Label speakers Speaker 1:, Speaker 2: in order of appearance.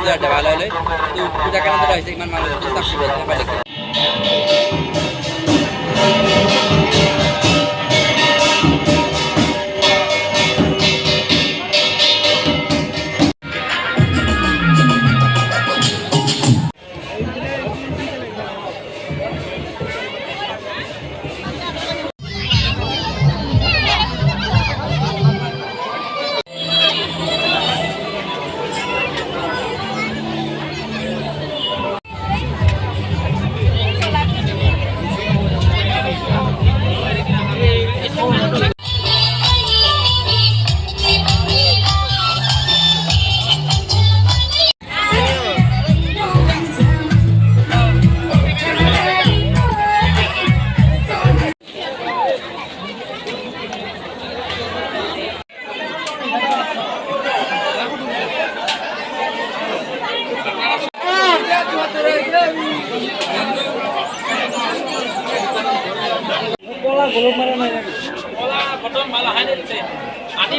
Speaker 1: ভালো হলে তো পূজা কেন ধরা হয়েছে ইমান মানুষ চাকরি পেতে পারে bola belum mana-mana. Bola, betul malah hanya itu. Adi